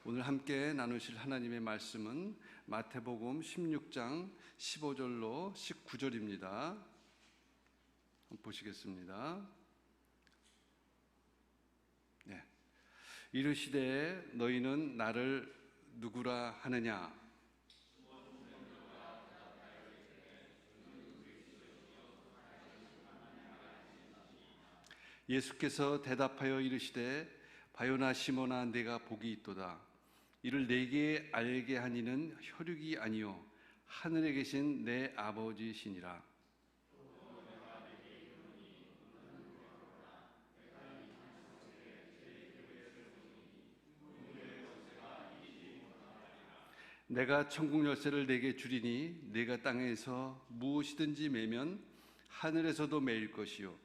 오늘 함께 나누실 하나님의 말씀은 마태복음 16장 15절로 19절입니다. 보시겠습니다. 이르시되 너희는 나를 누구라 하느냐? 예수께서 대답하여 이르시되 바요나 시몬아 내가 복이 있도다. 이를 내게 알게 하니는 혈육이 아니요 하늘에 계신 내 아버지시니라. 내가 천국 열쇠를 내게 주리니 내가 땅에서 무엇이든지 매면 하늘에서도 매일 것이요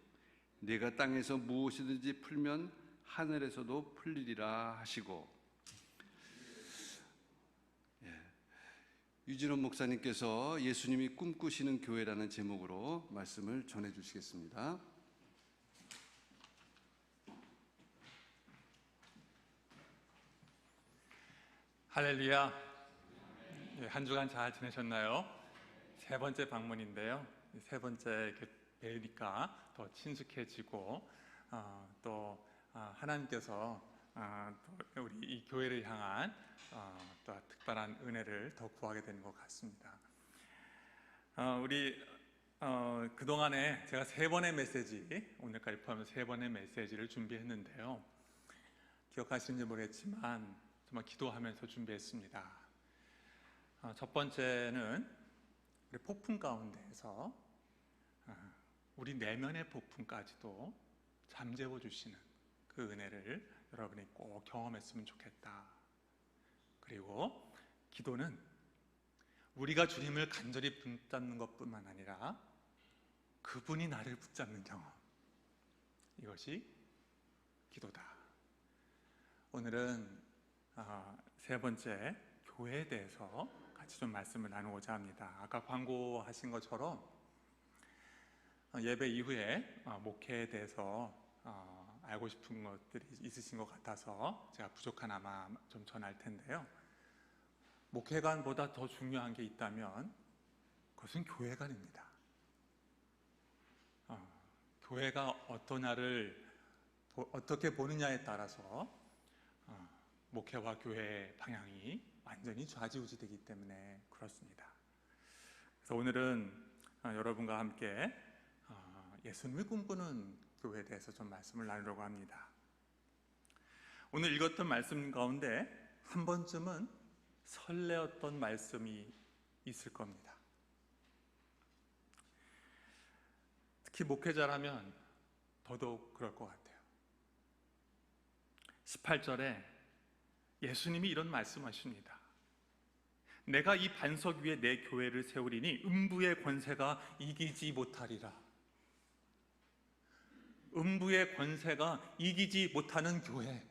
내가 땅에서 무엇이든지 풀면 하늘에서도 풀리리라 하시고. 유진원 목사님께서 예수님이 꿈꾸시는 교회라는 제목으로 말씀을 전해 주시겠습니다. 할렐루야. 한 주간 잘 지내셨나요? 세 번째 방문인데요. 세 번째 뵈니까 더 친숙해지고 또 하나님께서 또 우리 이 교회를 향한 또 특별한 은혜를 더 구하게 되는 것 같습니다. 우리 그동안에 제가 세 번의 메시지, 오늘까지 포함해서 세 번의 메시지를 준비했는데요. 기억하시는지 모르겠지만 정말 기도하면서 준비했습니다. 첫 번째는 우리 폭풍 가운데에서 우리 내면의 폭풍까지도 잠재워 주시는 그 은혜를 여러분이 꼭 경험했으면 좋겠다. 그리고 기도는 우리가 주님을 간절히 붙잡는 것뿐만 아니라 그분이 나를 붙잡는 경험, 이것이 기도다. 오늘은 세 번째 교회에 대해서 같이 좀 말씀을 나누고자 합니다. 아까 광고하신 것처럼 예배 이후에 목회에 대해서 알고 싶은 것들이 있으신 것 같아서 제가 부족한 아마 좀 전할 텐데요. 목회관보다 더 중요한 게 있다면 그것은 교회관입니다. 교회가 어떠냐를 어떻게 보느냐에 따라서 목회와 교회의 방향이 완전히 좌지우지되기 때문에 그렇습니다. 그래서 오늘은 여러분과 함께 예수님을 꿈꾸는 교회에 대해서 좀 말씀을 나누려고 합니다. 오늘 읽었던 말씀 가운데 한 번쯤은 설레었던 말씀이 있을 겁니다. 특히 목회자라면 더더욱 그럴 것 같아요. 18절에 예수님이 이런 말씀하십니다. 내가 이 반석 위에 내 교회를 세우리니 음부의 권세가 이기지 못하리라. 음부의 권세가 이기지 못하는 교회,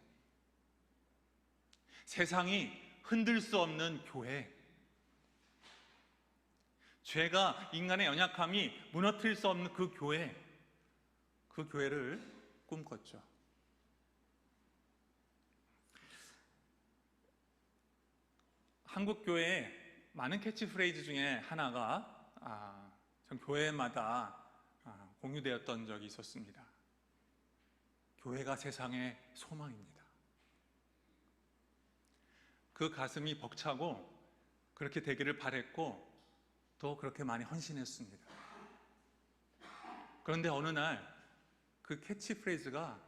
세상이 흔들 수 없는 교회, 죄가 인간의 연약함이 무너뜨릴 수 없는 그 교회, 그 교회를 꿈꿨죠. 한국 교회의 많은 캐치프레이즈 중에 하나가 전 교회마다 공유되었던 적이 있었습니다. 교회가 세상의 소망입니다. 그 가슴이 벅차고 그렇게 되기를 바랬고 또 그렇게 많이 헌신했습니다. 그런데 어느 날 그 캐치프레이즈가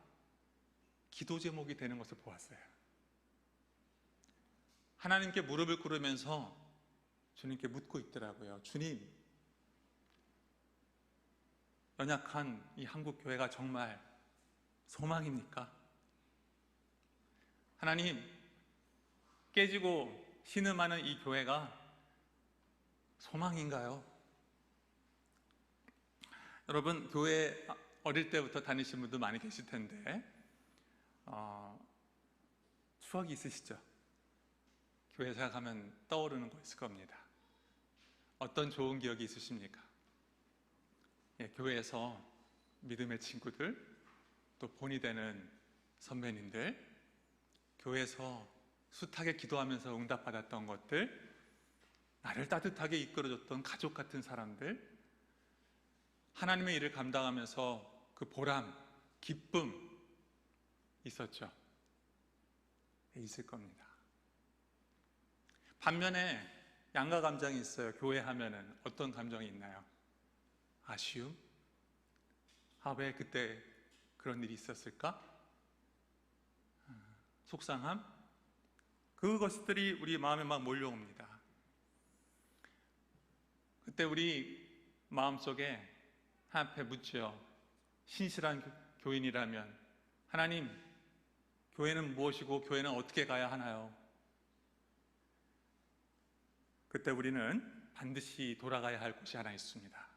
기도 제목이 되는 것을 보았어요. 하나님께 무릎을 꿇으면서 주님께 묻고 있더라고요. 주님, 연약한 이 한국 교회가 정말 소망입니까? 하나님, 깨지고 신음하는 이 교회가 소망인가요? 여러분, 교회 어릴 때부터 다니신 분도 많이 계실 텐데 추억이 있으시죠? 교회 생각하면 떠오르는 거 있을 겁니다. 어떤 좋은 기억이 있으십니까? 교회에서 믿음의 친구들, 또 본이 되는 선배님들, 교회에서 숱하게 기도하면서 응답받았던 것들, 나를 따뜻하게 이끌어줬던 가족 같은 사람들, 하나님의 일을 감당하면서 그 보람, 기쁨 있었죠. 있을 겁니다. 반면에 양가 감정이 있어요. 교회 하면은 어떤 감정이 있나요? 아쉬움? 왜 그때 그런 일이 있었을까? 속상함? 그것들이 우리 마음에 막 몰려옵니다. 그때 우리 마음속에 하나님 앞에 묻죠. 신실한 교인이라면 하나님, 교회는 무엇이고 교회는 어떻게 가야 하나요? 그때 우리는 반드시 돌아가야 할 곳이 하나 있습니다.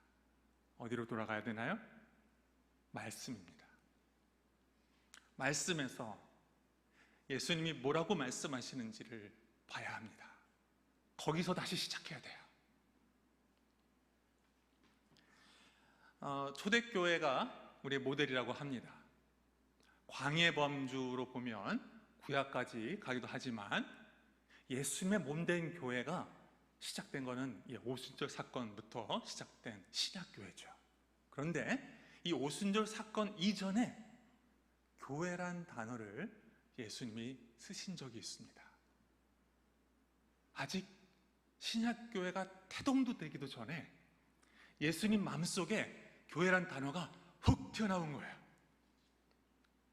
어디로 돌아가야 되나요? 말씀입니다. 말씀에서 예수님이 뭐라고 말씀하시는지를 봐야 합니다. 거기서 다시 시작해야 돼요. 초대교회가 우리의 모델이라고 합니다. 광해 범주로 보면 구약까지 가기도 하지만 예수님의 몸된 교회가 시작된 것은 오순절 사건부터 시작된 신약교회죠. 그런데 이 오순절 사건 이전에 교회란 단어를 예수님이 쓰신 적이 있습니다. 아직 신약교회가 태동도 되기도 전에 예수님 마음속에 교회란 단어가 훅 튀어나온 거예요.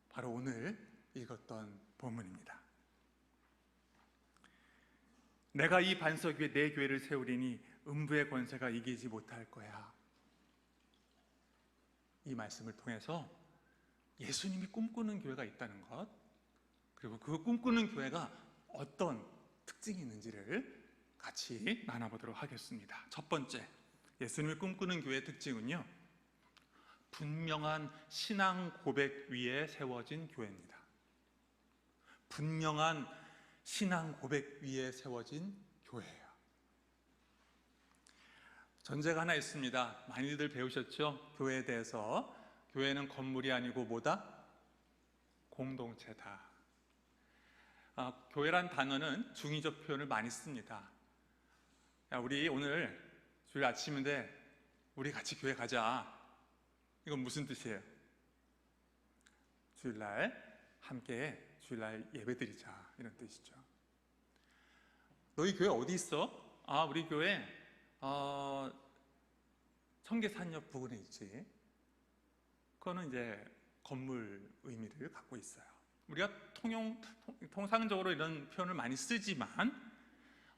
바로 오늘 읽었던 본문입니다. 내가 이 반석 위에 내 교회를 세우리니 음부의 권세가 이기지 못할 거야. 이 말씀을 통해서 예수님이 꿈꾸는 교회가 있다는 것, 그리고 그 꿈꾸는 교회가 어떤 특징이 있는지를 같이 나눠보도록 하겠습니다. 첫 번째, 예수님이 꿈꾸는 교회의 특징은요, 분명한 신앙 고백 위에 세워진 교회입니다. 분명한 신앙 고백 위에 세워진 교회예요. 전제가 하나 있습니다. 많이들 배우셨죠? 교회에 대해서. 교회는 건물이 아니고 뭐다? 공동체다. 교회란 단어는 중의적 표현을 많이 씁니다. 우리 오늘 주일 아침인데 우리 같이 교회 가자. 이건 무슨 뜻이에요? 주일날 함께 주일날 예배드리자, 이런 뜻이죠. 너희 교회 어디 있어? 우리 교회 청계산역 부근에 있지. 그거는 이제 건물 의미를 갖고 있어요. 우리가 통상적으로 이런 표현을 많이 쓰지만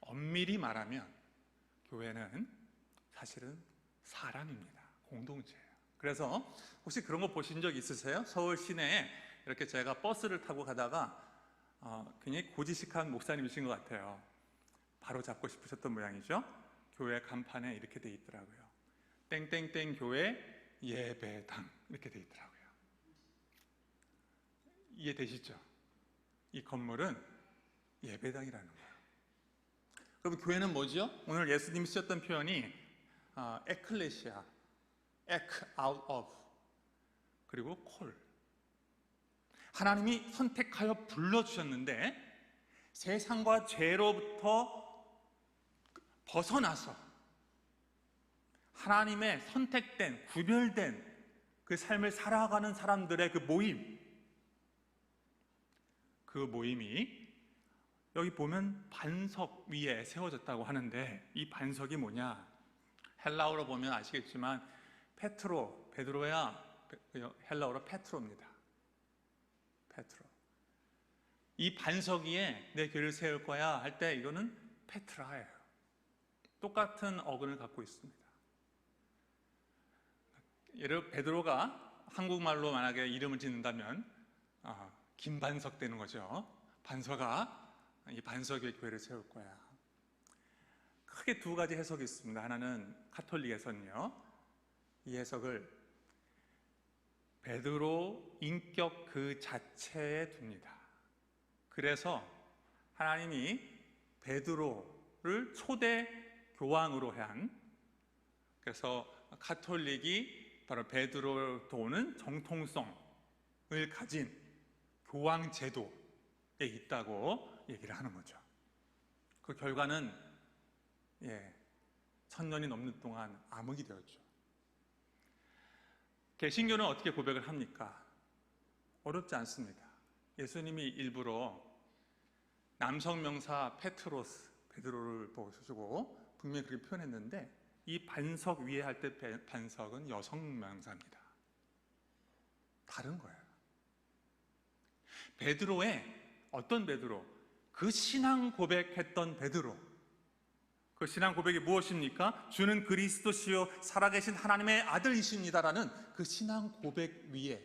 엄밀히 말하면 교회는 사실은 사람입니다. 공동체예요. 그래서 혹시 그런 거 보신 적 있으세요? 서울 시내에 이렇게 제가 버스를 타고 가다가 굉장히 고지식한 목사님이신 것 같아요. 바로 잡고 싶으셨던 모양이죠. 교회 간판에 이렇게 돼 있더라고요. 땡땡땡 교회 예배당, 이렇게 돼 있더라고요. 이해되시죠? 이 건물은 예배당이라는 거예요. 그럼 교회는 뭐죠? 오늘 예수님이 쓰셨던 표현이 에클레시아, ek out of, 그리고 콜. 하나님이 선택하여 불러주셨는데 세상과 죄로부터 벗어나서 하나님의 선택된, 구별된 그 삶을 살아가는 사람들의 그 모임, 그 모임이 여기 보면 반석 위에 세워졌다고 하는데, 이 반석이 뭐냐? 헬라어로 보면 아시겠지만 페트로, 베드로야 헬라어로 페트로입니다. 페트로. 이 반석 위에 내 교회를 세울 거야 할 때 이거는 페트라예요. 똑같은 어근을 갖고 있습니다. 예를 베드로가 한국말로 만약에 이름을 짓는다면 김반석 되는 거죠. 반석아, 이 반석 위에 교회를 세울 거야. 크게 두 가지 해석이 있습니다. 하나는 카톨릭에서는요, 이 해석을 베드로 인격 그 자체에 둡니다. 그래서 하나님이 베드로를 초대 교황으로 한, 그래서 카톨릭이 바로 베드로로 도는 정통성을 가진 교황 제도에 있다고 얘기를 하는 거죠. 그 결과는 1000년이 넘는 동안 암흑이 되었죠. 개신교는 어떻게 고백을 합니까? 어렵지 않습니다. 예수님이 일부러 남성 명사 베드로를 보시고 분명히 그렇게 표현했는데, 이 반석 위에 할 때 반석은 여성 명사입니다. 다른 거예요. 베드로의 어떤 베드로? 그 신앙 고백했던 베드로. 그 신앙 고백이 무엇입니까? 주는 그리스도시요 살아계신 하나님의 아들이십니다라는 그 신앙 고백 위에,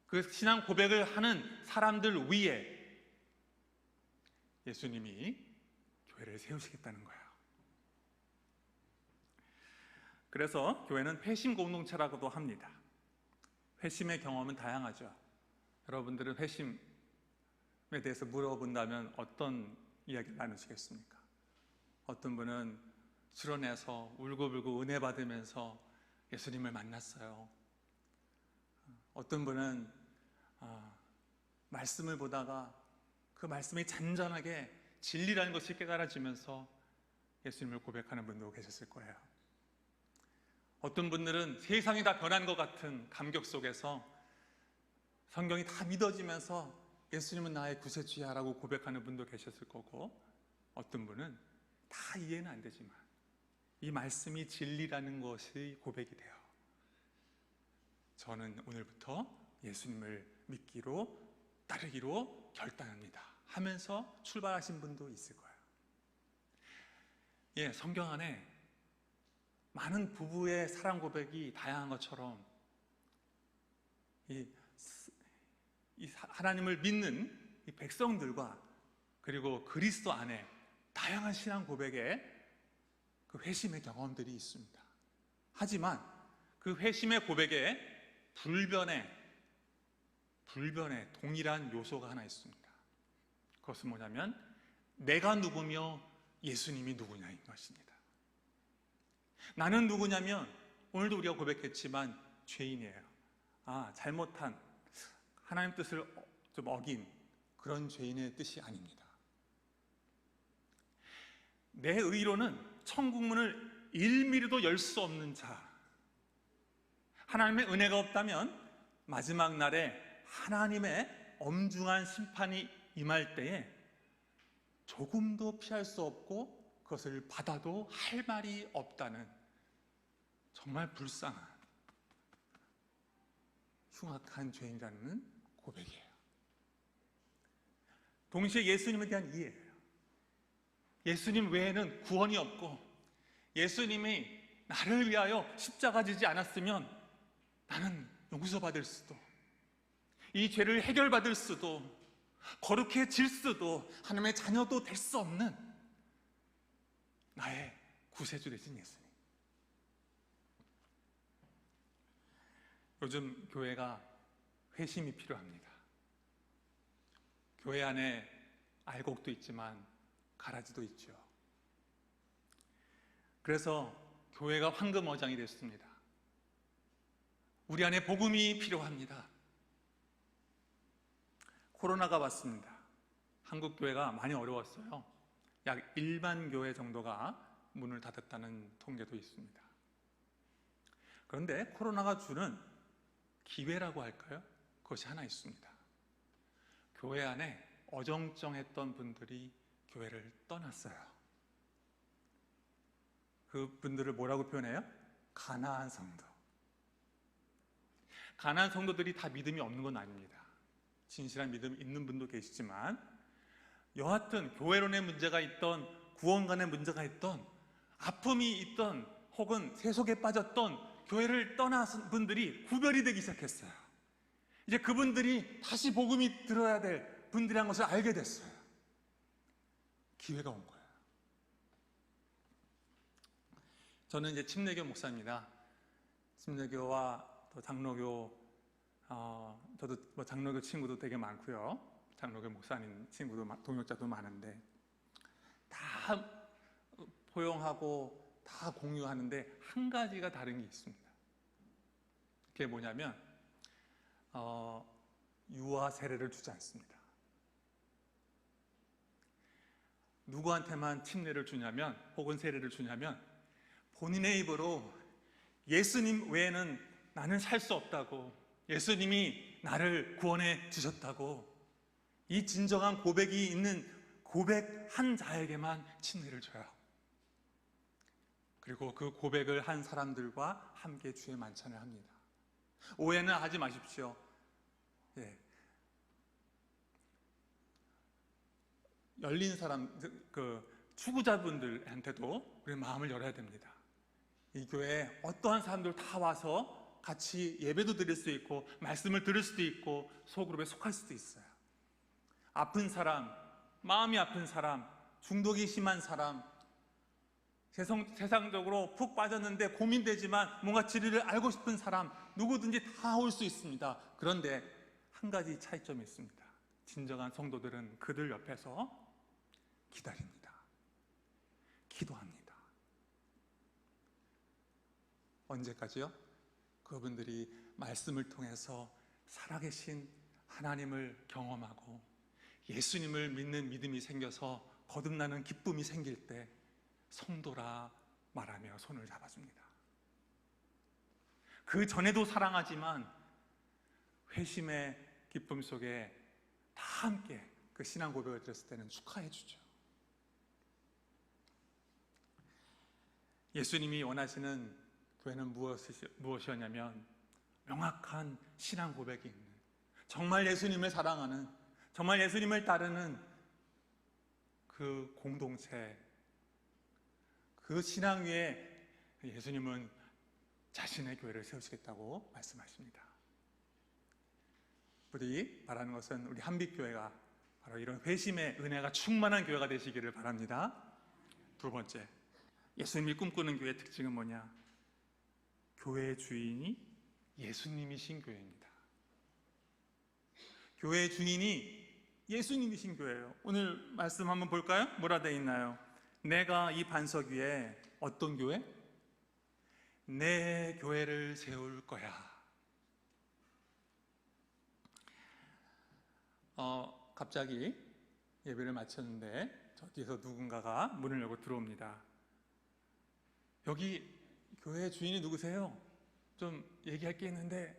그 신앙 고백을 하는 사람들 위에 예수님이 교회를 세우시겠다는 거예요. 그래서 교회는 회심 공동체라고도 합니다. 회심의 경험은 다양하죠. 여러분들은 회심에 대해서 물어본다면 어떤 이야기를 나누시겠습니까? 어떤 분은 수련회에서 울고불고 은혜 받으면서 예수님을 만났어요. 어떤 분은 말씀을 보다가 그 말씀이 잔잔하게 진리라는 것이 깨달아지면서 예수님을 고백하는 분도 계셨을 거예요. 어떤 분들은 세상이 다 변한 것 같은 감격 속에서 성경이 다 믿어지면서 예수님은 나의 구세주야라고 고백하는 분도 계셨을 거고, 어떤 분은 다 이해는 안 되지만 이 말씀이 진리라는 것이 고백이 돼요. 저는 오늘부터 예수님을 믿기로 따르기로 결단합니다 하면서 출발하신 분도 있을 거예요. 성경 안에 많은 부부의 사랑 고백이 다양한 것처럼 이 하나님을 믿는 이 백성들과 그리고 그리스도 안에 다양한 신앙 고백의 그 회심의 경험들이 있습니다. 하지만 그 회심의 고백에 불변의 동일한 요소가 하나 있습니다. 그것은 뭐냐면 내가 누구며 예수님이 누구냐인 것입니다. 나는 누구냐면 오늘도 우리가 고백했지만 죄인이에요. 잘못한 하나님 뜻을 좀 어긴 그런 죄인의 뜻이 아닙니다. 내 의로는 천국문을 1미리도 열 수 없는 자, 하나님의 은혜가 없다면 마지막 날에 하나님의 엄중한 심판이 임할 때에 조금도 피할 수 없고 그것을 받아도 할 말이 없다는 정말 불쌍한 흉악한 죄인이라는 고백이에요. 동시에 예수님에 대한 이해예요. 예수님 외에는 구원이 없고, 예수님이 나를 위하여 십자가 지지 않았으면 나는 용서받을 수도, 이 죄를 해결받을 수도, 거룩해질 수도, 하나님의 자녀도 될 수 없는 나의 구세주 되신 예수님. 요즘 교회가 회심이 필요합니다. 교회 안에 알곡도 있지만 가라지도 있죠. 그래서 교회가 황금어장이 됐습니다. 우리 안에 복음이 필요합니다. 코로나가 왔습니다. 한국 교회가 많이 어려웠어요. 약 1만 교회 정도가 문을 닫았다는 통계도 있습니다. 그런데 코로나가 주는 기회라고 할까요? 그것이 하나 있습니다. 교회 안에 어정쩡했던 분들이 교회를 떠났어요. 그 분들을 뭐라고 표현해요? 가나안 성도. 가나안 성도들이 다 믿음이 없는 건 아닙니다. 진실한 믿음이 있는 분도 계시지만, 여하튼 교회론의 문제가 있던, 구원관의 문제가 있던, 아픔이 있던, 혹은 세속에 빠졌던 교회를 떠나신 분들이 구별이 되기 시작했어요. 이제 그분들이 다시 복음이 들어야 될 분들이라는 것을 알게 됐어요. 기회가 온 거예요. 저는 이제 침례교 목사입니다. 침례교와 또 장로교, 저도 뭐 장로교 친구도 되게 많고요. 장로교 목사님 친구도, 동역자도 많은데, 다 포용하고 다 공유하는데 한 가지가 다른 게 있습니다. 그게 뭐냐면 유아 세례를 주지 않습니다. 누구한테만 침례를 주냐면, 혹은 세례를 주냐면 본인의 입으로 예수님 외에는 나는 살 수 없다고, 예수님이 나를 구원해 주셨다고, 이 진정한 고백이 있는 고백한 자에게만 침례를 줘요. 그리고 그 고백을 한 사람들과 함께 주의 만찬을 합니다. 오해는 하지 마십시오. 예. 열린 사람, 추구자분들한테도 우리 마음을 열어야 됩니다. 이 교회에 어떠한 사람들 다 와서 같이 예배도 드릴 수 있고 말씀을 들을 수도 있고 소그룹에 속할 수도 있어요. 아픈 사람, 마음이 아픈 사람, 중독이 심한 사람, 세상적으로 푹 빠졌는데 고민되지만 뭔가 진리를 알고 싶은 사람, 누구든지 다 올 수 있습니다. 그런데 한 가지 차이점이 있습니다. 진정한 성도들은 그들 옆에서 기다립니다. 기도합니다. 언제까지요? 그분들이 말씀을 통해서 살아계신 하나님을 경험하고 예수님을 믿는 믿음이 생겨서 거듭나는 기쁨이 생길 때 성도라 말하며 손을 잡아줍니다. 그 전에도 사랑하지만 회심의 기쁨 속에 다 함께 그 신앙 고백을 드렸을 때는 축하해 주죠. 예수님이 원하시는 교회는 무엇이었냐면 명확한 신앙 고백이 있는, 정말 예수님을 사랑하는, 정말 예수님을 따르는 그 공동체, 그 신앙 위에 예수님은 자신의 교회를 세우시겠다고 말씀하십니다. 우리 바라는 것은 우리 한빛교회가 바로 이런 회심의 은혜가 충만한 교회가 되시기를 바랍니다. 두 번째, 예수님이 꿈꾸는 교회의 특징은 뭐냐? 교회의 주인이 예수님이신 교회입니다. 교회의 주인이 예수님이신 교회예요. 오늘 말씀 한번 볼까요? 뭐라 되어 있나요? 내가 이 반석 위에 어떤 교회? 내 교회를 세울 거야. 갑자기 예배를 마쳤는데 저 뒤에서 누군가가 문을 열고 들어옵니다. 여기 교회 주인이 누구세요? 좀 얘기할 게 있는데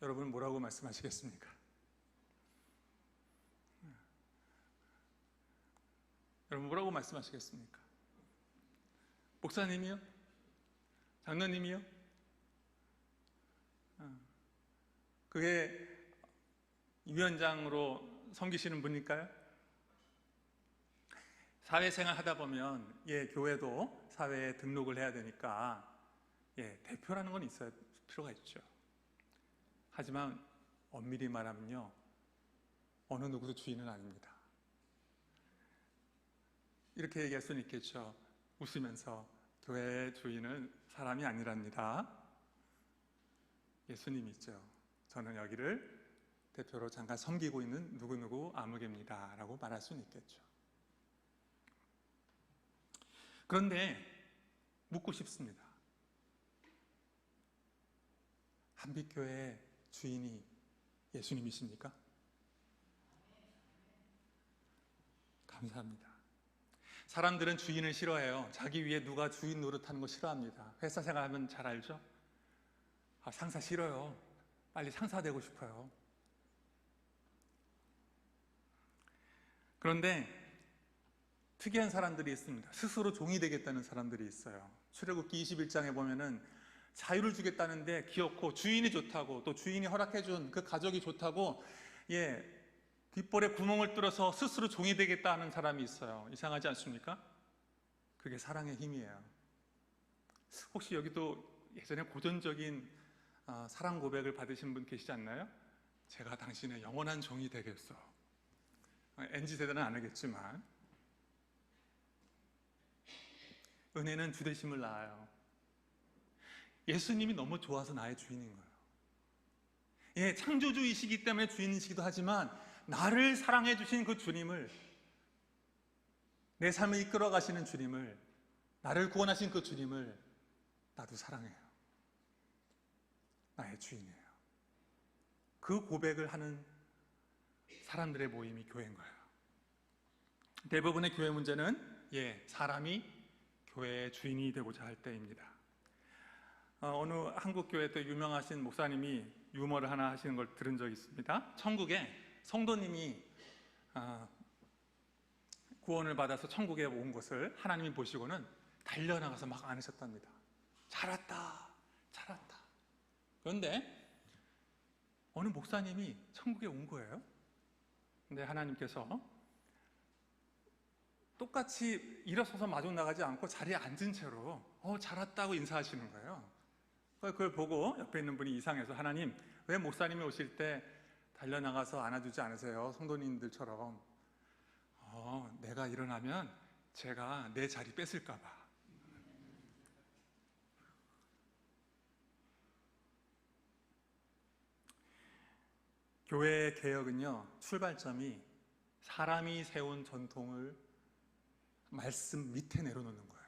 여러분 뭐라고 말씀하시겠습니까? 여러분 뭐라고 말씀하시겠습니까? 목사님이요? 장로님이요? 그게 위원장으로 섬기시는 분일까요? 사회생활 하다 보면 교회도 사회에 등록을 해야 되니까 대표라는 건 있어야 필요가 있죠. 하지만 엄밀히 말하면요, 어느 누구도 주인은 아닙니다. 이렇게 얘기할 수는 있겠죠. 웃으면서 교회의 주인은 사람이 아니랍니다. 예수님이죠. 저는 여기를 대표로 잠깐 섬기고 있는 누구누구 아무개입니다 라고 말할 수는 있겠죠. 그런데 묻고 싶습니다. 한빛교회의 주인이 예수님이십니까? 감사합니다. 사람들은 주인을 싫어해요. 자기 위에 누가 주인 노릇하는 거 싫어합니다. 회사 생활하면 잘 알죠? 상사 싫어요. 빨리 상사 되고 싶어요. 그런데 특이한 사람들이 있습니다. 스스로 종이 되겠다는 사람들이 있어요. 출애굽기 21장에 보면은 자유를 주겠다는데 귀엽고 주인이 좋다고, 또 주인이 허락해준 그 가족이 좋다고 귓볼에 구멍을 뚫어서 스스로 종이 되겠다 하는 사람이 있어요. 이상하지 않습니까? 그게 사랑의 힘이에요. 혹시 여기도 예전에 고전적인 사랑 고백을 받으신 분 계시지 않나요? 제가 당신의 영원한 종이 되겠어. MZ세대는 안 하겠지만 은혜는 주대심을 낳아요. 예수님이 너무 좋아서 나의 주인인 거예요. 창조주이시기 때문에 주인이시기도 하지만 나를 사랑해 주신 그 주님을, 내 삶을 이끌어 가시는 주님을, 나를 구원하신 그 주님을 나도 사랑해요. 나의 주인이에요. 그 고백을 하는 사람들의 모임이 교회인 거예요. 대부분의 교회 문제는 사람이 교회의 주인이 되고자 할 때입니다. 어느 한국 교회 또 유명하신 목사님이 유머를 하나 하시는 걸 들은 적이 있습니다. 천국에 성도님이 구원을 받아서 천국에 온 것을 하나님이 보시고는 달려나가서 막 안으셨답니다. 잘 왔다, 잘 왔다. 그런데 어느 목사님이 천국에 온 거예요. 근데 하나님께서 똑같이 일어서서 마중 나가지 않고 자리에 앉은 채로 잘 왔다고 인사하시는 거예요. 그걸 보고 옆에 있는 분이 이상해서, 하나님, 왜 목사님이 오실 때 달려나가서 안아주지 않으세요? 성도님들처럼. 내가 일어나면 제가 내 자리 뺏을까 봐. 교회 개혁은요, 출발점이 사람이 세운 전통을 말씀 밑에 내려놓는 거예요.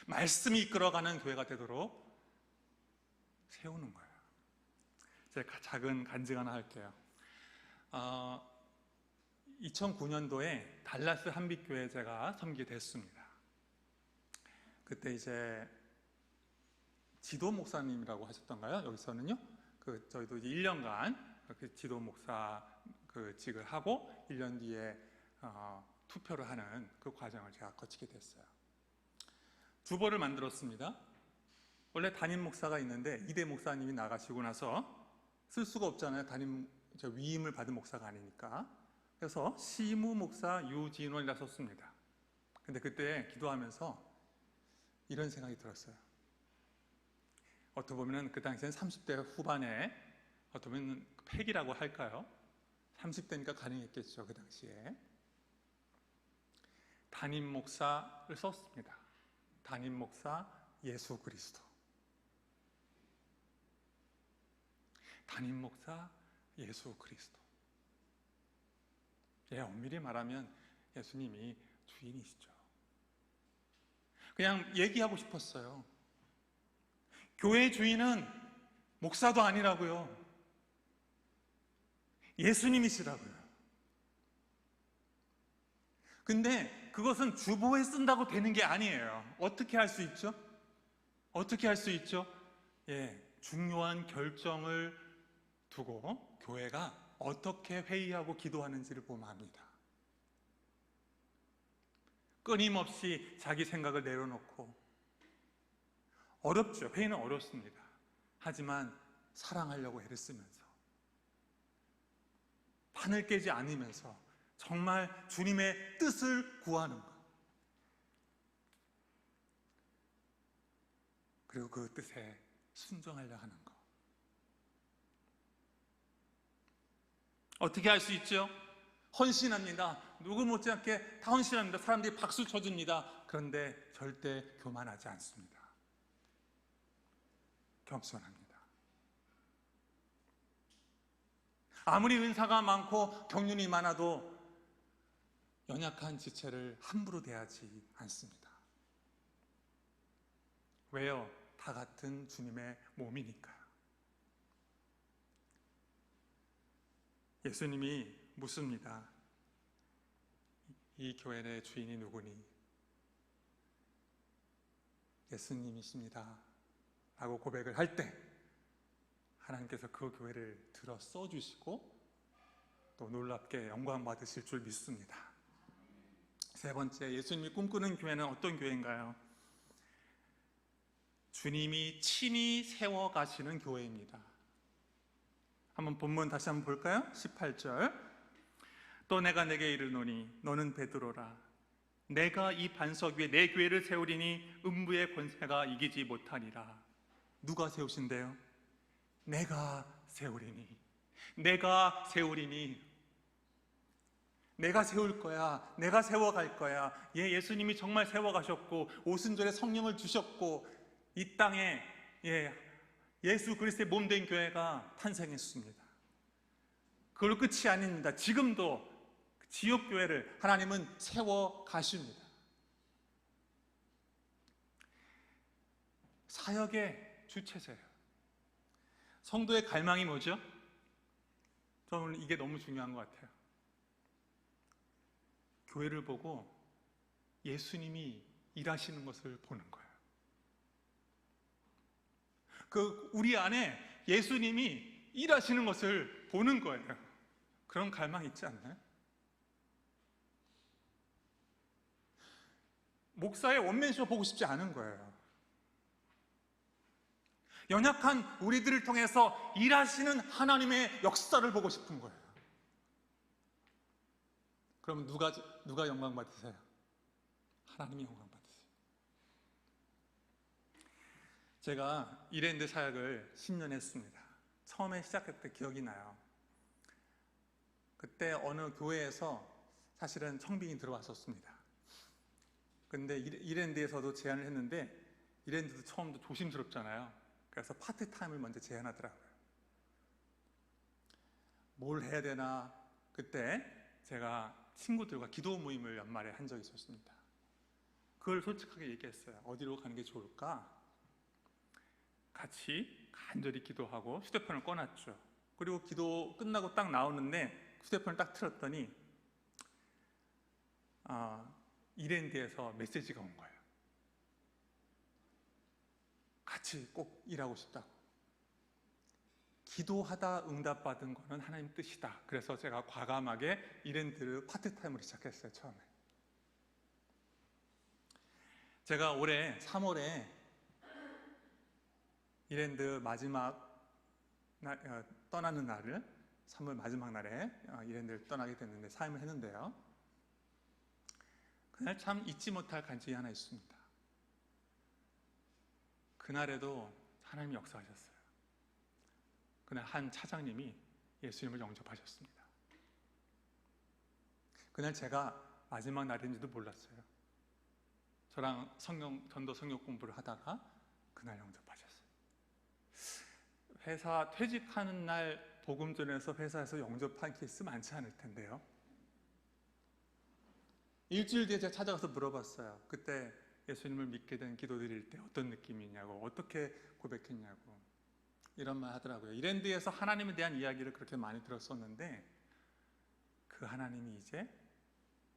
말씀이 이끌어가는 교회가 되도록 세우는 거예요. 제가 작은 간증 하나 할게요. 2009년도에 달라스 한빛교회에 제가 섬기게 됐습니다. 그때 이제 지도 목사님이라고 하셨던가요? 여기서는요. 저희도 이제 1년간 그 지도 목사 직을 하고 1년 뒤에 투표를 하는 그 과정을 제가 거치게 됐어요. 주보를 만들었습니다. 원래 담임 목사가 있는데 이대 목사님이 나가시고 나서 쓸 수가 없잖아요. 위임을 받은 목사가 아니니까. 그래서 시무 목사 유진원이라 썼습니다. 근데 그때 기도하면서 이런 생각이 들었어요. 어떻게 보면 그 당시엔 30대 후반에 어떻게 보면 팩이라고 할까요? 30대니까 가능했겠죠, 그 당시에. 담임 목사를 썼습니다. 담임 목사 예수 그리스도. 담임 목사 예수 그리스도. 엄밀히 말하면 예수님이 주인이시죠. 그냥 얘기하고 싶었어요. 교회 주인은 목사도 아니라고요. 예수님이시라고요. 근데 그것은 주보에 쓴다고 되는 게 아니에요. 어떻게 할 수 있죠? 어떻게 할 수 있죠? 중요한 결정을 두고 교회가 어떻게 회의하고 기도하는지를 보면 압니다. 끊임없이 자기 생각을 내려놓고, 어렵죠. 회의는 어렵습니다. 하지만 사랑하려고 애를 쓰면서, 판을 깨지 않으면서 정말 주님의 뜻을 구하는 것, 그리고 그 뜻에 순종하려 하는 것. 어떻게 할 수 있죠? 헌신합니다. 누구 못지않게 다 헌신합니다. 사람들이 박수 쳐줍니다. 그런데 절대 교만하지 않습니다. 겸손합니다. 아무리 은사가 많고 경륜이 많아도 연약한 지체를 함부로 대하지 않습니다. 왜요? 다 같은 주님의 몸이니까요. 예수님이 묻습니다. 이 교회의 주인이 누구니? 예수님이십니다 라고 고백을 할 때 하나님께서 그 교회를 들어 써주시고 또 놀랍게 영광 받으실 줄 믿습니다. 세 번째, 예수님이 꿈꾸는 교회는 어떤 교회인가요? 주님이 친히 세워가시는 교회입니다. 한번 본문 다시 한번 볼까요? 18절. 또 내가 내게 이르노니 너는 베드로라. 내가 이 반석 위에 내 교회를 세우리니 음부의 권세가 이기지 못하리라. 누가 세우신대요? 내가 세우리니. 내가 세우리니. 내가 세울 거야. 내가 세워갈 거야. 예수님이 정말 세워가셨고 오순절에 성령을 주셨고 이 땅에 예수 그리스도의 몸된 교회가 탄생했습니다. 그걸로 끝이 아닙니다. 지금도 지역교회를 하나님은 세워가십니다. 사역의 주체세요. 성도의 갈망이 뭐죠? 저는 이게 너무 중요한 것 같아요. 교회를 보고 예수님이 일하시는 것을 보는 거예요. 우리 안에 예수님이 일하시는 것을 보는 거예요. 그런 갈망 있지 않나요? 목사의 원맨쇼 보고 싶지 않은 거예요. 연약한 우리들을 통해서 일하시는 하나님의 역사를 보고 싶은 거예요. 그럼 누가 영광 받으세요? 하나님이 영광 받으세요. 제가 이랜드 사역을 10년 했습니다. 처음에 시작할 때 기억이 나요. 그때 어느 교회에서 사실은 청빙이 들어왔었습니다. 근데 이랜드에서도 제안을 했는데 이랜드도 처음부터 조심스럽잖아요. 그래서 파트타임을 먼저 제안하더라고요. 뭘 해야 되나? 그때 제가 친구들과 기도 모임을 연말에 한 적이 있었습니다. 그걸 솔직하게 얘기했어요. 어디로 가는 게 좋을까? 같이 간절히 기도하고 휴대폰을 꺼놨죠. 그리고 기도 끝나고 딱 나오는데 휴대폰을 딱 틀었더니 이랜드에서 메시지가 온 거예요. 같이 꼭 일하고 싶다고. 기도하다 응답받은 거는 하나님 뜻이다. 그래서 제가 과감하게 이랜드를 파트타임으로 시작했어요. 처음에. 제가 올해 3월에 이랜드 마지막 떠나는 날을 3월 마지막 날에 이랜드를 떠나게 됐는데 사임을 했는데요. 그날 참 잊지 못할 간증이 하나 있습니다. 그날에도 하나님이 역사하셨어요. 그날 한 차장님이 예수님을 영접하셨습니다. 그날 제가 마지막 날인지도 몰랐어요. 저랑 전도 성경 공부를 하다가 그날 영접하셨어요. 회사 퇴직하는 날 복음 전해서 회사에서 영접한 케이스 많지 않을 텐데요. 일주일 뒤에 제가 찾아가서 물어봤어요. 그때 예수님을 믿게 된 기도 드릴 때 어떤 느낌이냐고, 어떻게 고백했냐고 이런 말 하더라고요. 이랜드에서 하나님에 대한 이야기를 그렇게 많이 들었었는데 그 하나님이 이제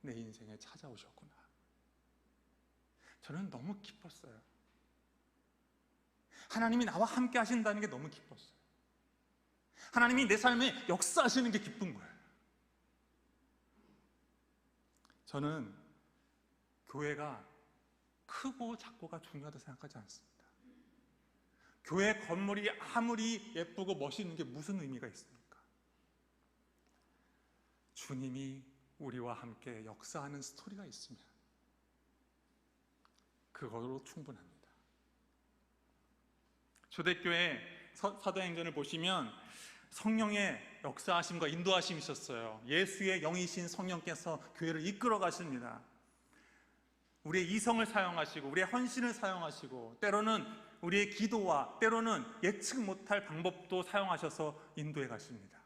내 인생에 찾아오셨구나. 저는 너무 기뻤어요. 하나님이 나와 함께 하신다는 게 너무 기뻤어요. 하나님이 내 삶에 역사하시는 게 기쁜 거예요. 저는 교회가 크고 작고가 중요하다고 생각하지 않습니다. 교회 건물이 아무리 예쁘고 멋있는 게 무슨 의미가 있습니까? 주님이 우리와 함께 역사하는 스토리가 있으면 그걸로 충분합니다. 초대교회 사도행전을 보시면 성령의 역사하심과 인도하심이 있었어요. 예수의 영이신 성령께서 교회를 이끌어 가십니다. 우리의 이성을 사용하시고 우리의 헌신을 사용하시고 때로는 우리의 기도와 때로는 예측 못할 방법도 사용하셔서 인도해 가십니다.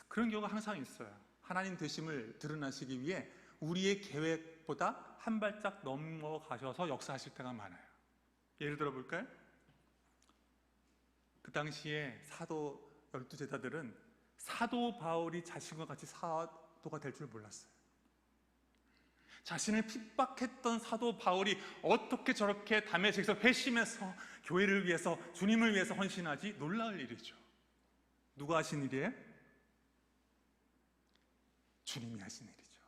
그런 경우가 항상 있어요. 하나님 되심을 드러나시기 위해 우리의 계획보다 한 발짝 넘어가셔서 역사하실 때가 많아요. 예를 들어 볼까요? 그 당시에 사도 12제자들은 사도 바울이 자신과 같이 사도가 될 줄 몰랐어요. 자신을 핍박했던 사도 바울이 어떻게 저렇게 다메섹에서 회심해서 교회를 위해서 주님을 위해서 헌신하지? 놀라울 일이죠. 누가 하신 일이에요? 주님이 하신 일이죠.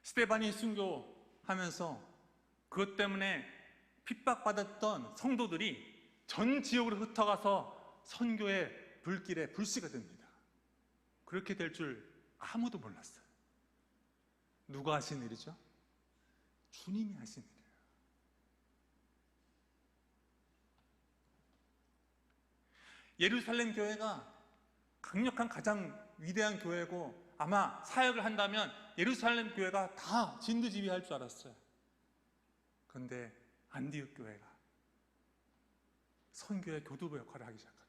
스데반이 순교하면서 그것 때문에 핍박받았던 성도들이 전 지역으로 흩어가서 선교의 불길에 불씨가 됩니다. 그렇게 될 줄 아무도 몰랐어요. 누가 하신 일이죠? 주님이 하신 일이에요. 예루살렘 교회가 강력한 가장 위대한 교회고 아마 사역을 한다면 예루살렘 교회가 다 진두지휘할 줄 알았어요. 그런데 안디옥 교회가 선교의 교두보 역할을 하기 시작합니다.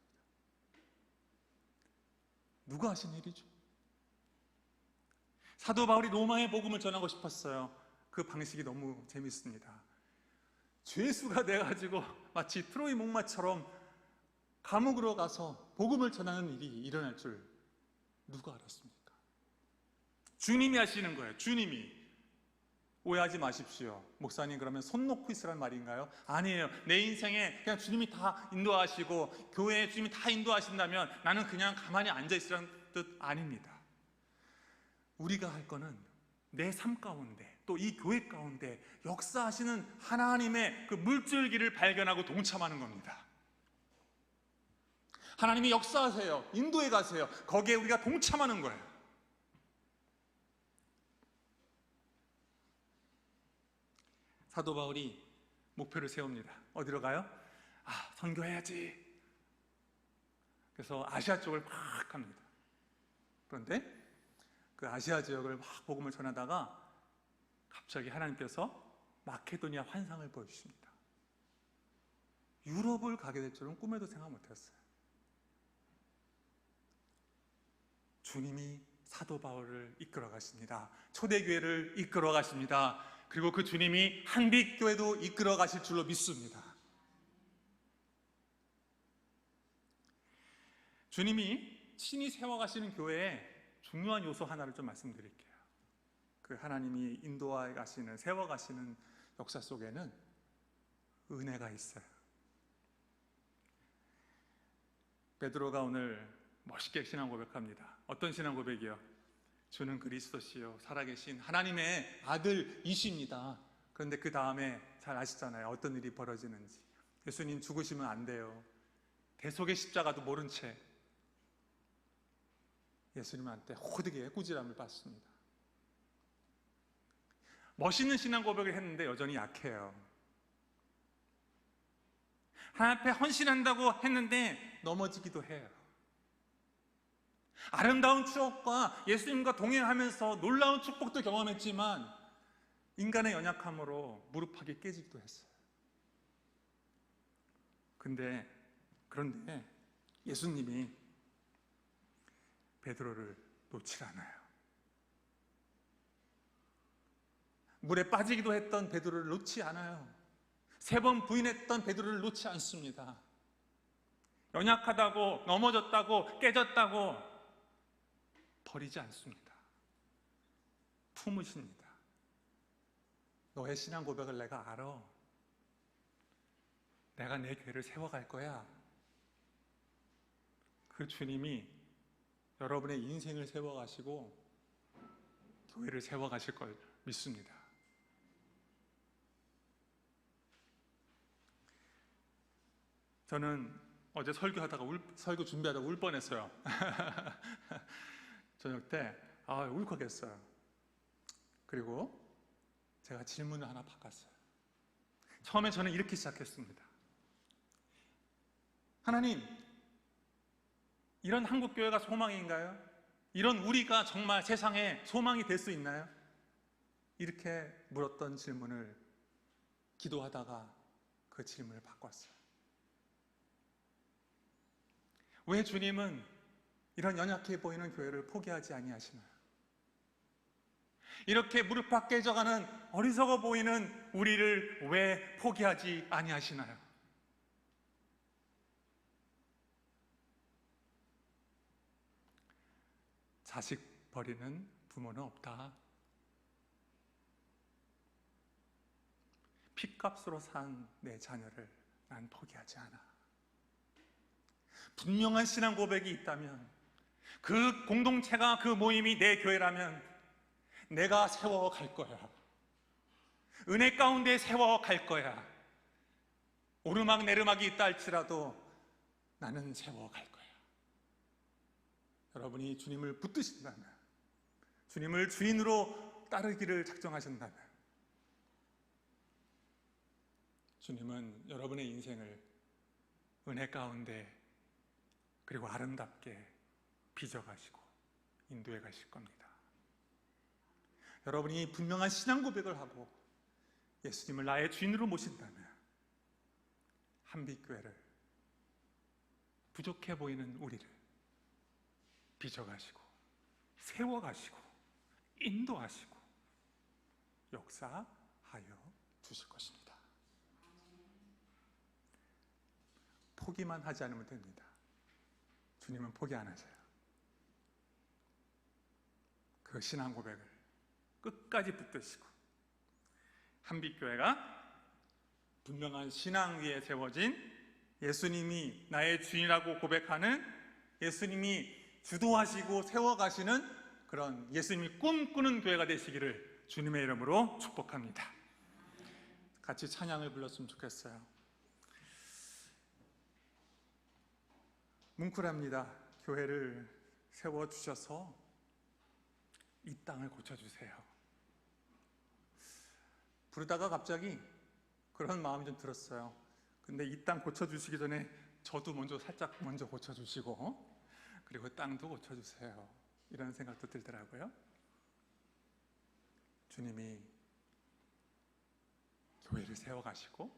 누가 하신 일이죠? 사도 바울이 로마의 복음을 전하고 싶었어요. 그 방식이 너무 재밌습니다. 죄수가 돼가지고 마치 트로이 목마처럼 감옥으로 가서 복음을 전하는 일이 일어날 줄 누가 알았습니까? 주님이 하시는 거예요. 주님이. 오해하지 마십시오. 목사님, 그러면 손 놓고 있으란 말인가요? 아니에요. 내 인생에 그냥 주님이 다 인도하시고 교회에 주님이 다 인도하신다면 나는 그냥 가만히 앉아 있으라는 뜻 아닙니다. 우리가 할 거는 내 삶 가운데 또 이 교회 가운데 역사하시는 하나님의 그 물줄기를 발견하고 동참하는 겁니다. 하나님이 역사하세요. 인도해 가세요. 거기에 우리가 동참하는 거예요. 사도 바울이 목표를 세웁니다. 어디로 가요? 선교해야지. 그래서 아시아 쪽을 막 갑니다. 그런데 그 아시아 지역을 막 복음을 전하다가 갑자기 하나님께서 마케도니아 환상을 보여주십니다. 유럽을 가게 될 줄은 꿈에도 생각 못했어요. 주님이 사도 바울을 이끌어 가십니다. 초대교회를 이끌어 가십니다. 그리고 그 주님이 한빛교회도 이끌어 가실 줄로 믿습니다. 주님이 친히 세워가시는 교회에 중요한 요소 하나를 좀 말씀드릴게요. 그 하나님이 인도해 가시는, 세워가시는 역사 속에는 은혜가 있어요. 베드로가 오늘 멋있게 신앙 고백합니다. 어떤 신앙 고백이요? 주는 그리스도시요 살아계신 하나님의 아들이십니다. 그런데 그 다음에 잘 아시잖아요. 어떤 일이 벌어지는지. 예수님 죽으시면 안 돼요. 대속의 십자가도 모른 채 예수님한테 호되게 꾸지람을 받습니다. 멋있는 신앙 고백을 했는데 여전히 약해요. 하나님 앞에 헌신한다고 했는데 넘어지기도 해요. 아름다운 추억과 예수님과 동행하면서 놀라운 축복도 경험했지만 인간의 연약함으로 무릎팍이 깨지기도 했어요. 그런데 예수님이 베드로를 놓지 않아요. 물에 빠지기도 했던 베드로를 놓지 않아요. 3번 부인했던 베드로를 놓지 않습니다. 연약하다고, 넘어졌다고, 깨졌다고 버리지 않습니다. 품으십니다. 너의 신앙 고백을 내가 알아. 내가 내 교회를 세워갈 거야. 그 주님이 여러분의 인생을 세워가시고 교회를 세워가실 걸 믿습니다. 저는 어제 설교 준비하다가 울 뻔했어요. 저녁 때 울컥했어요. 그리고 제가 질문을 하나 바꿨어요. 처음에 저는 이렇게 시작했습니다. 하나님, 이런 한국교회가 소망인가요? 이런 우리가 정말 세상에 소망이 될 수 있나요? 이렇게 물었던 질문을 기도하다가 그 질문을 바꿨어요. 왜 주님은 이런 연약해 보이는 교회를 포기하지 아니하시나요? 이렇게 무릎팍 깨져가는 어리석어 보이는 우리를 왜 포기하지 아니하시나요? 자식 버리는 부모는 없다. 핏값으로 산 내 자녀를 난 포기하지 않아. 분명한 신앙 고백이 있다면, 그 공동체가, 그 모임이 내 교회라면 내가 세워갈 거야. 은혜 가운데 세워갈 거야. 오르막 내리막이 있다 할지라도 나는 세워갈 거야. 여러분이 주님을 붙드신다면, 주님을 주인으로 따르기를 작정하신다면, 주님은 여러분의 인생을 은혜 가운데 그리고 아름답게 빚어가시고 인도해 가실 겁니다. 여러분이 분명한 신앙 고백을 하고 예수님을 나의 주인으로 모신다면 한빛교회를, 부족해 보이는 우리를 빚어가시고 세워가시고 인도하시고 역사하여 주실 것입니다. 포기만 하지 않으면 됩니다. 주님은 포기 안 하세요. 그 신앙 고백을 끝까지 붙드시고 한빛교회가 분명한 신앙 위에 세워진 예수님이 나의 주인이라고 고백하는, 예수님이 주도하시고 세워가시는 그런 예수님이 꿈꾸는 교회가 되시기를 주님의 이름으로 축복합니다. 같이 찬양을 불렀으면 좋겠어요. 뭉클합니다. 교회를 세워주셔서 이 땅을 고쳐주세요. 부르다가 갑자기 그런 마음이 좀 들었어요. 근데 이 땅 고쳐주시기 전에 저도 살짝 먼저 고쳐주시고, 그리고 땅도 고쳐주세요. 이런 생각도 들더라고요. 주님이 교회를 세워가시고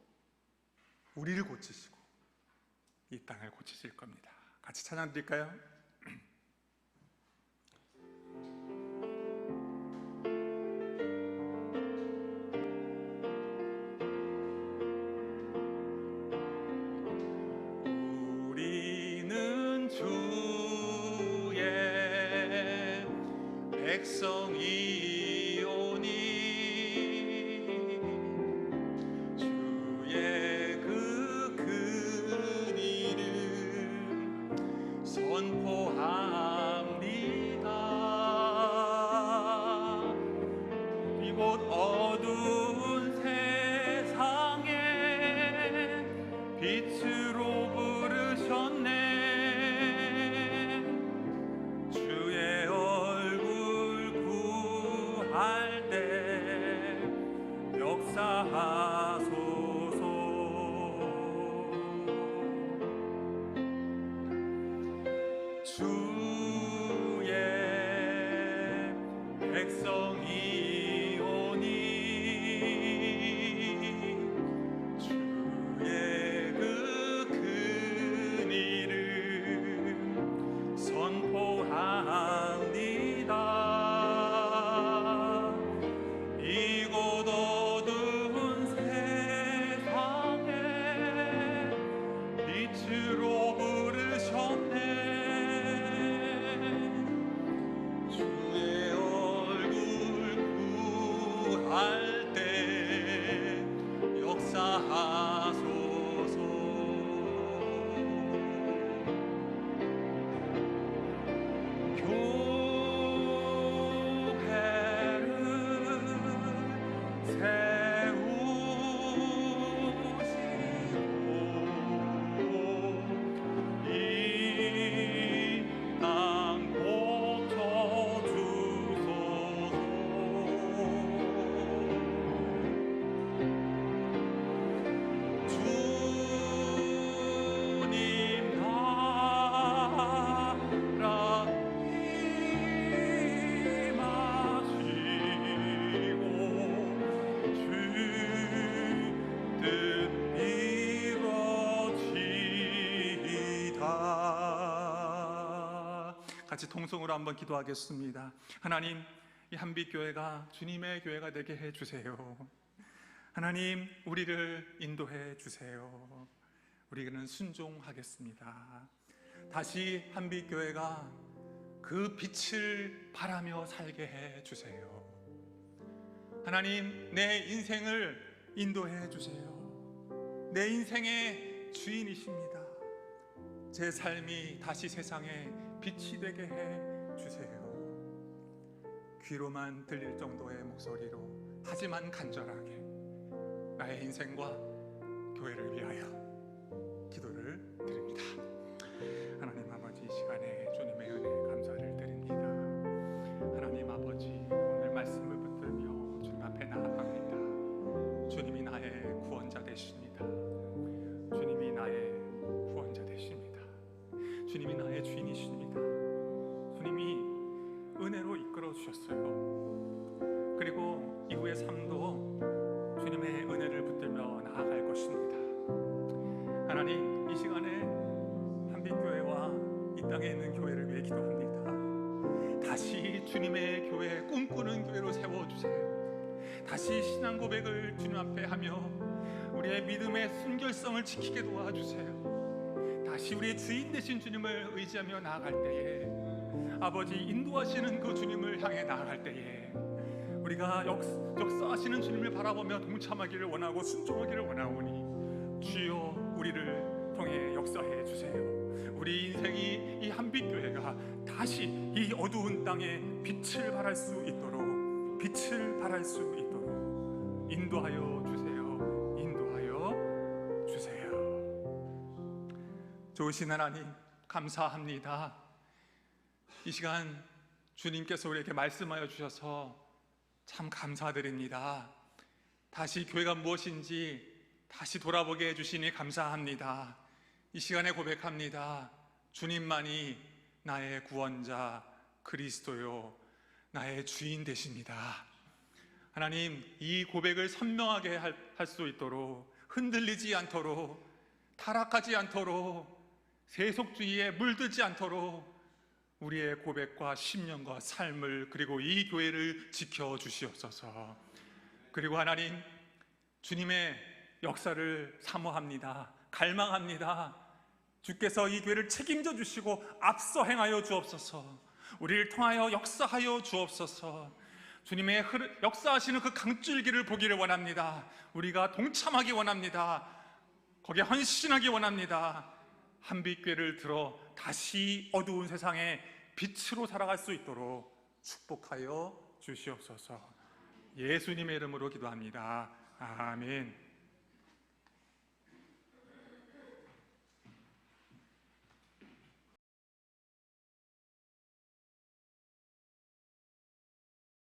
우리를 고치시고 이 땅을 고치실 겁니다. 같이 찬양 드릴까요? 우리는 주의 백성이오니 주의 그 큰 이름 선포합니다. 이곳 어두운 세상에 빛으로 부르셨네. 주의 얼굴 구할 때 역사하소서. 주의 백성이 오니 주의 그 큰 이름 선포합니다. 이곳 어두운 세상에 빛으로 부르셨네. 주의 얼굴 구할 때 역사하소서. 같이 통성으로 한번 기도하겠습니다. 하나님, 이 한빛교회가 주님의 교회가 되게 해주세요. 하나님, 우리를 인도해 주세요. 우리는 순종하겠습니다. 다시 한빛교회가 그 빛을 바라며 살게 해주세요. 하나님, 내 인생을 인도해 주세요. 내 인생의 주인이십니다. 제 삶이 다시 세상에 빛이 되게 해 주세요. 귀로만 들릴 정도의 목소리로, 하지만 간절하게 나의 인생과 교회를 위하여 기도를 드립니다. 하나님 아버지, 이 시간에 주님의 은혜에 감사를 드립니다. 하나님 아버지, 오늘 말씀을 붙들며 주님 앞에 나아갑니다. 주님이 나의 구원자 되십니다. 주님이 나의 구원자 되십니다. 주님이 나의 주인이십니다. 주님이 은혜로 이끌어 주셨어요. 그리고 이후의 삶도 주님의 은혜를 붙들며 나아갈 것입니다. 하나님, 이 시간에 한빛교회와 이 땅에 있는 교회를 위해 기도합니다. 다시 주님의 교회, 꿈꾸는 교회로 세워주세요. 다시 신앙 고백을 주님 앞에 하며 우리의 믿음의 순결성을 지키게 도와주세요. 다시 우리의 주인 되신 주님을 의지하며 나아갈 때에, 아버지 인도하시는 그 주님을 향해 나아갈 때에 우리가 역사하시는 주님을 바라보며 동참하기를 원하고 순종하기를 원하오니 주여 우리를 통해 역사해 주세요. 우리 인생이 이 한빛교회가 다시 이 어두운 땅에 빛을 발할 수 있도록 인도하여 주세요. 좋으신 하나님 감사합니다. 이 시간 주님께서 우리에게 말씀하여 주셔서 참 감사드립니다. 다시 교회가 무엇인지 다시 돌아보게 해주시니 감사합니다. 이 시간에 고백합니다. 주님만이 나의 구원자 그리스도요 나의 주인 되십니다. 하나님, 이 고백을 선명하게 할 수 있도록, 흔들리지 않도록, 타락하지 않도록, 세속주의에 물들지 않도록 우리의 고백과 심령과 삶을, 그리고 이 교회를 지켜주시옵소서. 그리고 하나님, 주님의 역사를 사모합니다. 갈망합니다. 주께서 이 교회를 책임져 주시고 앞서 행하여 주옵소서. 우리를 통하여 역사하여 주옵소서. 주님의 역사하시는 그 강줄기를 보기를 원합니다. 우리가 동참하기 원합니다. 거기에 헌신하기 원합니다. 한빛교회를 들어 다시 어두운 세상에 빛으로 살아갈 수 있도록 축복하여 주시옵소서. 예수님의 이름으로 기도합니다. 아멘.